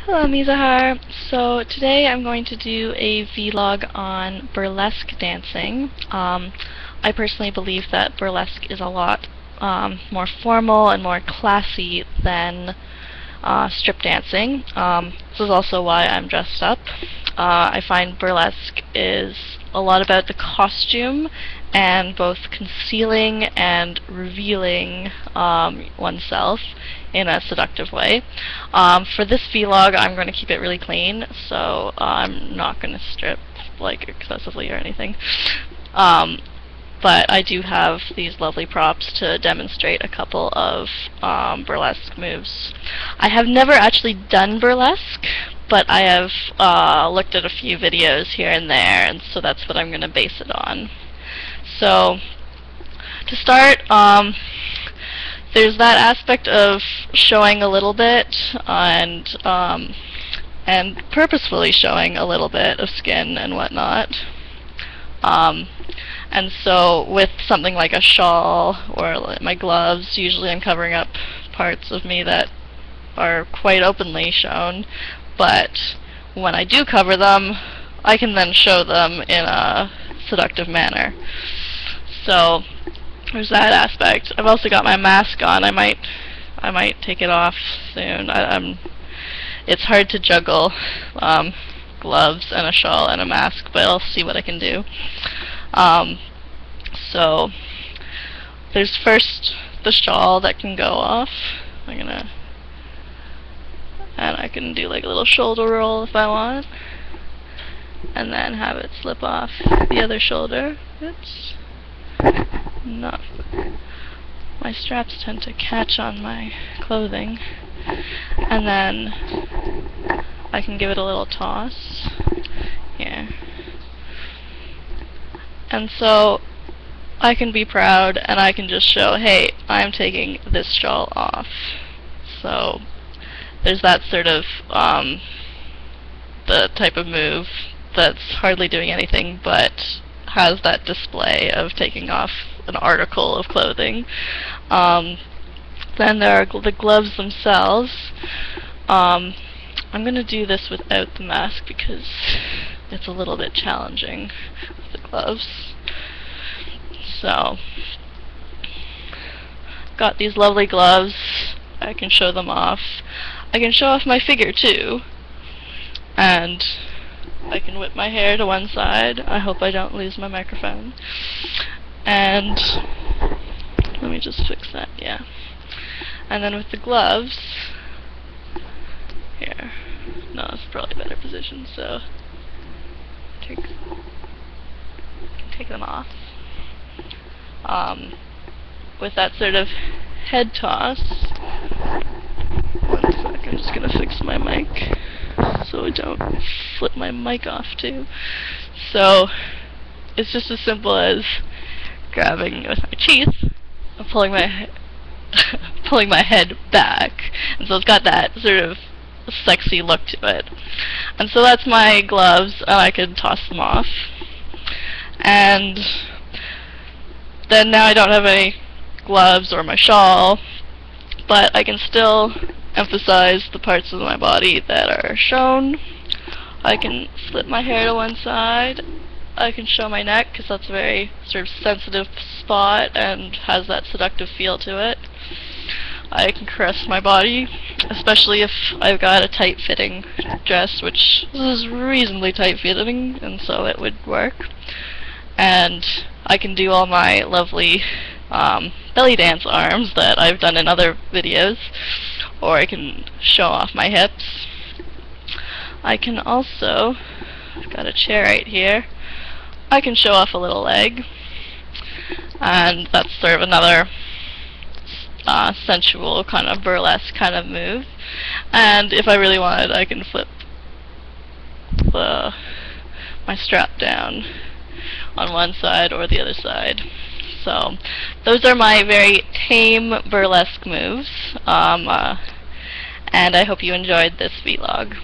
Hello Mizahar. So today I'm going to do a vlog on burlesque dancing. I personally believe that burlesque is a lot more formal and more classy than strip dancing. This is also why I'm dressed up. I find burlesque is a lot about the costume and both concealing and revealing oneself in a seductive way. For this vlog I'm going to keep it really clean, so I'm not going to strip like excessively or anything. But I do have these lovely props to demonstrate a couple of burlesque moves. I have never actually done burlesque, but I have looked at a few videos here and there, and so that's what I'm going to base it on. So, to start, there's that aspect of showing a little bit and purposefully showing a little bit of skin and whatnot. And so with something like a shawl or my gloves, usually I'm covering up parts of me that are quite openly shown, but when I do cover them, I can then show them in a seductive manner. So there's that aspect. I've also got my mask on. I might take it off soon. It's hard to juggle gloves and a shawl and a mask, but I'll see what I can do. So there's first the shawl that can go off. And I can do like a little shoulder roll if I want, and then have it slip off the other shoulder. Oops. No. My straps tend to catch on my clothing. And then I can give it a little toss here. And so I can be proud and I can just show, hey, I'm taking this shawl off. So there's that sort of the type of move that's hardly doing anything but has that display of taking off an article of clothing. Then there are the gloves themselves. I'm going to do this without the mask because it's a little bit challenging with the gloves. So, got these lovely gloves. I can show them off. I can show off my figure too, and I can whip my hair to one side. I hope I don't lose my microphone. And let me just fix that, yeah. And then with the gloves, here, no, it's probably a better position, so take them off. With that sort of head toss, one sec, I'm just gonna fix my mic so I don't flip my mic off too. So it's just as simple as grabbing with my teeth and pulling my pulling my head back, and so it's got that sort of sexy look to it. And so that's my gloves, and I can toss them off. And then now I don't have any gloves or my shawl, but I can still emphasize the parts of my body that are shown. I can flip my hair to one side. I can show my neck because that's a very sort of sensitive spot and has that seductive feel to it. I can caress my body, especially if I've got a tight-fitting dress, which is reasonably tight-fitting, and so it would work. And I can do all my lovely belly dance arms that I've done in other videos, or I can show off my hips. I can also, I've got a chair right here, I can show off a little leg, and that's sort of another sensual kind of burlesque kind of move. And if I really wanted, I can flip my strap down on one side or the other side. So those are my very tame burlesque moves, and I hope you enjoyed this vlog.